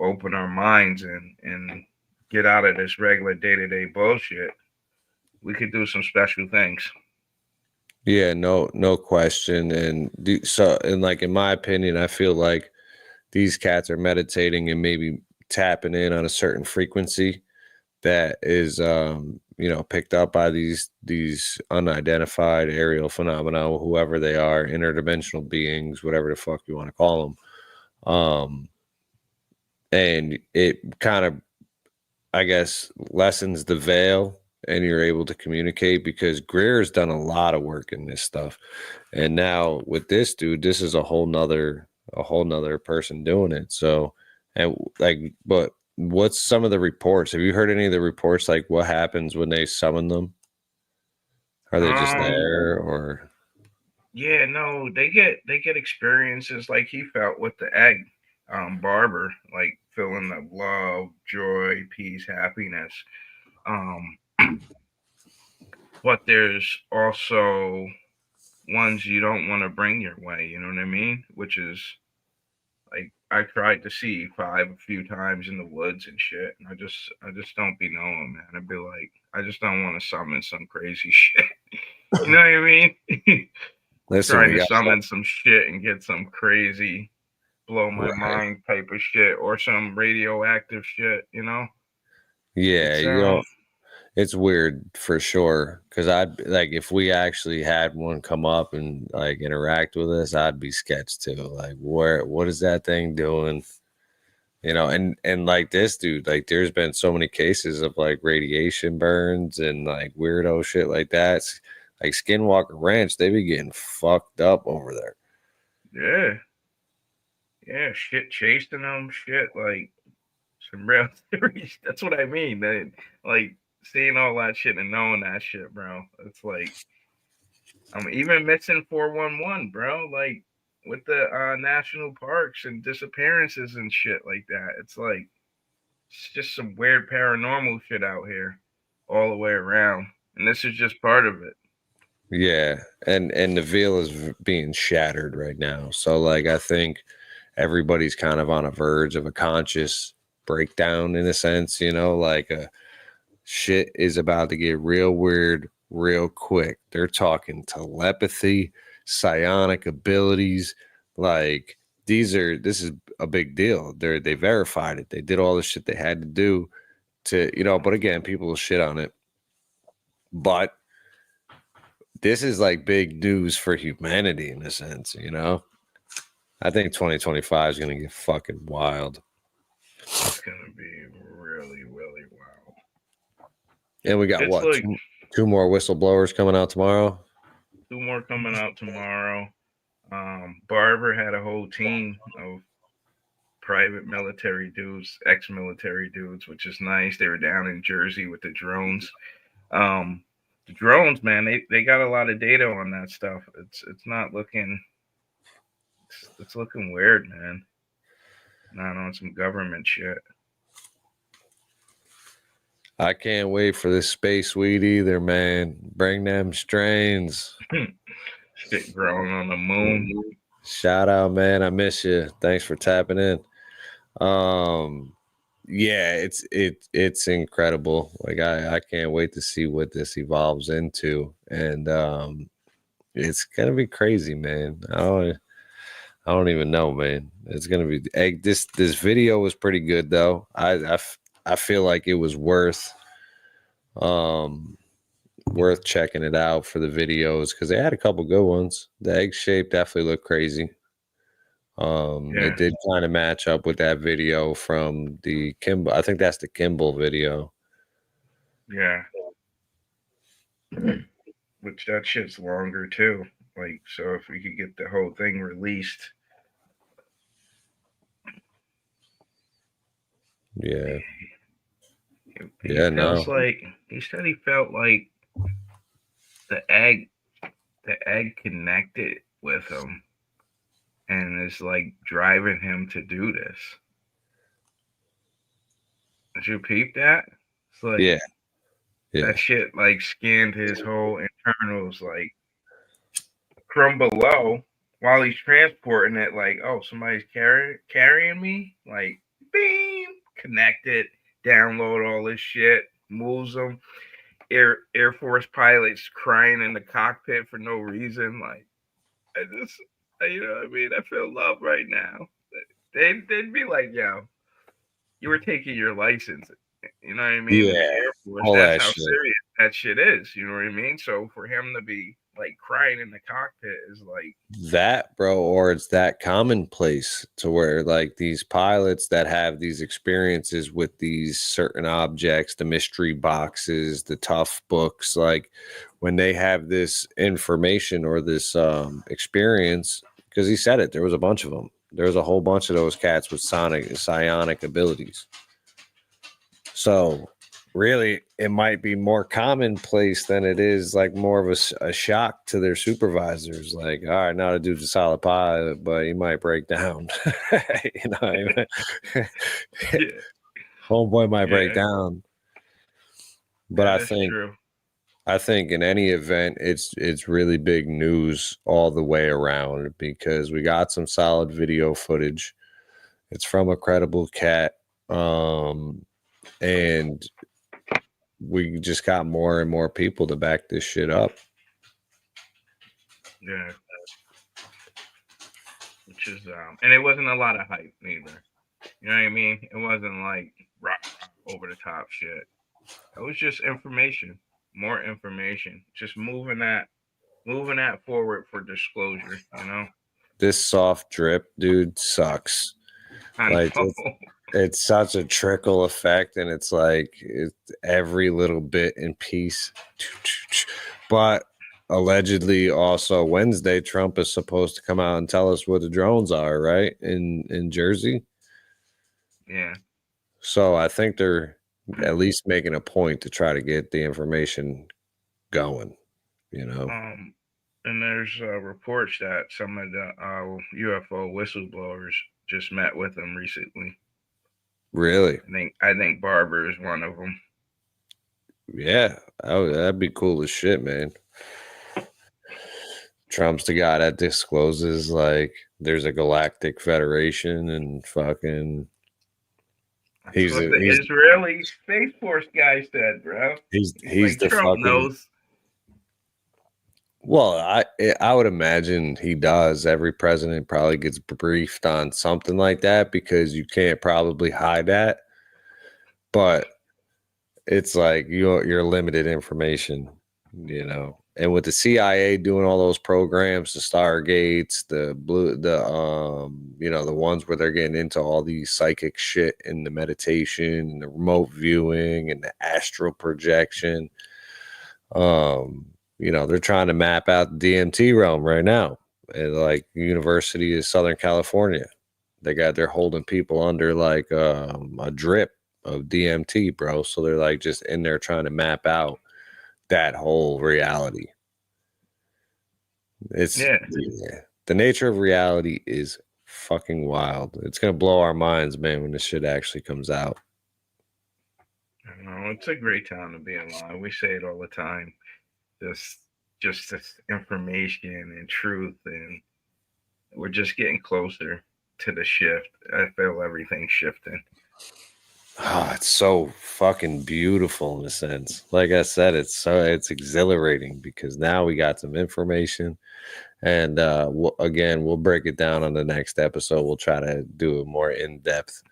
open our minds and get out of this regular day-to-day bullshit we could do some special things. Yeah, no question. And like in my opinion, I feel like these cats are meditating and maybe tapping in on a certain frequency that is picked up by these unidentified aerial phenomena, whoever they are, interdimensional beings, whatever the fuck you want to call them. And it kind of, I guess, lessens the veil, and you're able to communicate, because Greer's done a lot of work in this stuff. And now with this dude, this is a whole nother person doing it. So, and like, but what's some of the reports? Have you heard any of the reports? Like, what happens when they summon them? Are they just there, or? Yeah, no, they get experiences like he felt with the egg, Barber, like feeling the love, joy, peace, happiness. But there's also ones you don't want to bring your way, you know what I mean? Which is like, I tried to see 5 a few times in the woods and shit, and I just don't be knowing, man. I'd be like, I just don't want to summon some crazy shit. You know what I mean? Listen, Trying to summon some shit and get some crazy blow my mind type of shit, or some radioactive shit, you know? Yeah, it's weird for sure. Because I'd like, if we actually had one come up and like interact with us, I'd be sketched too. Like, what is that thing doing? And like this dude, like there's been so many cases of like radiation burns and like weirdo shit like that. Like Skinwalker Ranch, they be getting fucked up over there. Yeah. Yeah, shit chasing them, shit, like some real theories. That's what I mean. Like seeing all that shit and knowing that shit, bro. It's like, I'm even missing 411, bro. Like with the national parks and disappearances and shit like that. It's like, it's just some weird paranormal shit out here all the way around. And this is just part of it. Yeah, and the veil is being shattered right now. So like, I think everybody's kind of on a verge of a conscious breakdown in a sense. Like shit is about to get real weird real quick. They're talking telepathy, psionic abilities. Like this is a big deal. They verified it. They did all the shit they had to do to, but again, people will shit on it. But this is like big news for humanity in a sense, I think 2025 is going to get fucking wild. It's going to be really, really wild. And we got what? Like, two more whistleblowers coming out tomorrow? 2 more coming out tomorrow. Barber had a whole team of private military dudes, ex-military dudes, which is nice. They were down in Jersey with the drones. The drones, man, they got a lot of data on that stuff. It's not looking, it's looking weird, man. Not on some government shit. I can't wait for this space weed either, man. Bring them strains. Shit growing on the moon. Shout out, man. I miss you. Thanks for tapping in. Yeah, it's incredible. Like I can't wait to see what this evolves into. And it's gonna be crazy, man. I don't even know, man. It's gonna be this video was pretty good though. I feel like it was worth checking it out for the videos, because they had a couple good ones. The egg shape definitely looked crazy. It did kind of match up with that video from the Kimball. I think that's the Kimball video. Yeah. Which that shit's longer too. Like, so if we could get the whole thing released. Yeah. He said he felt like the egg connected with him and is like driving him to do this. Did you peep that? It's like, yeah. That shit like scanned his whole internals, like from below while he's transporting it. Like, oh, somebody's carrying me. Like, beam, connect it, download all this shit, moves them. Air Force pilots crying in the cockpit for no reason. Like, I just, you know what I mean? I feel love right now. They'd be like, yo, you were taking your license. You know what I mean? In the Yeah, Air Force, all that's that how shit. serious that shit is. You know what I mean? So for him to be like crying in the cockpit is like That, bro, or it's that commonplace to where like these pilots that have these experiences with these certain objects, the mystery boxes, the tough books, like when they have this information or this experience, because he said it, there was a bunch of them. There was a whole bunch of those cats with psionic abilities. So really, it might be more commonplace than it is like more of a shock to their supervisors. Like, all right, now the dude's a solid pilot, but he might break down. You know, what I mean? yeah, Homeboy might break Yeah. down. But yeah, I that's think true. in any event, it's really big news all the way around because we got some solid video footage. It's from a credible cat. And we just got more and more people to back this shit up. Yeah. Which is and it wasn't a lot of hype neither. You know what I mean? It wasn't like rock over the top shit. It was just information, more information, just moving that forward for disclosure. You know, This soft drip, dude, sucks. I Like know. it's such a trickle effect, and it's like it's every little bit in piece. But allegedly, also Wednesday, Trump is supposed to come out and tell us where the drones are, right? In Jersey. Yeah. So I think they're at least making a point to try to get the information going, you know. And there's reports that some of the UFO whistleblowers just met with him recently. Really? I think Barber is one of them. Yeah, that'd be cool as shit, man. Trump's the guy that discloses like there's a Galactic Federation and fucking That's what the Israeli Space Force guy said, bro. he's Like, the Trump fucking knows. Well, I would imagine he does. Every president probably gets briefed on something like that because you can't probably hide that. But it's like you're limited information, you know. And with the CIA doing all those programs, the Stargates, the the ones where they're getting into all these psychic shit and the meditation and the remote viewing and the astral projection. They're trying to map out the DMT realm right now. And like University of Southern California. They're holding people under like a drip of DMT, bro. So they're like just in there trying to map out that whole reality. The nature of reality is fucking wild. It's gonna blow our minds, man, when this shit actually comes out. I know, it's a great time to be alive. We say it all the time. Just this information and truth, and we're just getting closer to the shift. I feel everything shifting. It's so fucking beautiful in a sense. Like I said, it's exhilarating because now we got some information, and we'll break it down on the next episode. We'll try to do a more in-depth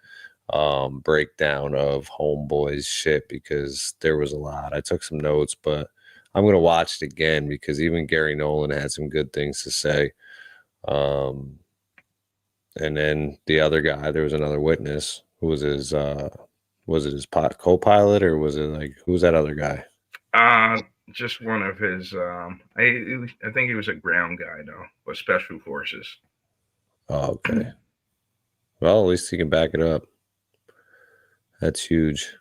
breakdown of Homeboy's shit because there was a lot. I took some notes, but I'm gonna watch it again because even Gary Nolan had some good things to say. And then the other guy, there was another witness who was his co-pilot, or was it like who was that other guy? Just one of his. I think he was a ground guy though, but special forces. Oh, okay. Well, at least he can back it up. That's huge.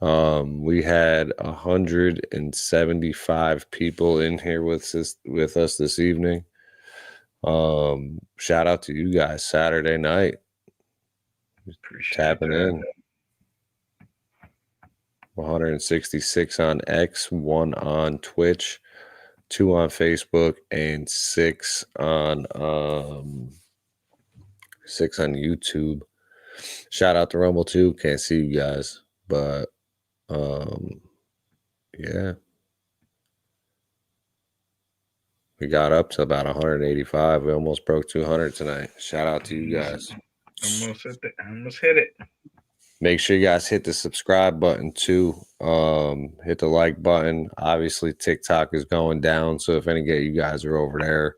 We had 175 people in here with us this evening. Shout out to you guys Saturday night. Appreciate tapping that. in. 166 on X, 1 on Twitch, 2 on Facebook, and 6 on YouTube. Shout out to Rumble too. Can't see you guys, but yeah. We got up to about 185. We almost broke 200 tonight. Shout out to you guys. Almost hit it. Make sure you guys hit the subscribe button too. Hit the like button. Obviously, TikTok is going down, so if any of you guys are over there,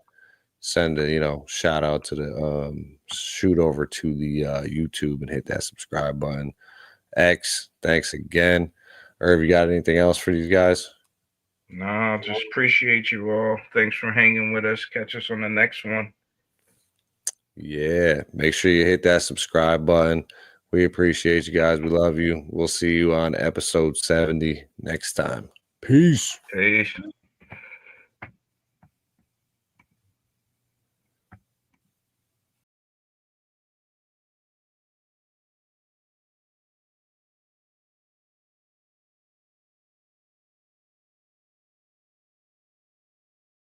send a shout out to the shoot over to the YouTube and hit that subscribe button. X, thanks again. Irv, you got anything else for these guys? No, just appreciate you all. Thanks for hanging with us. Catch us on the next one. Yeah, make sure you hit that subscribe button. We appreciate you guys. We love you. We'll see you on episode 70 next time. Peace. Peace.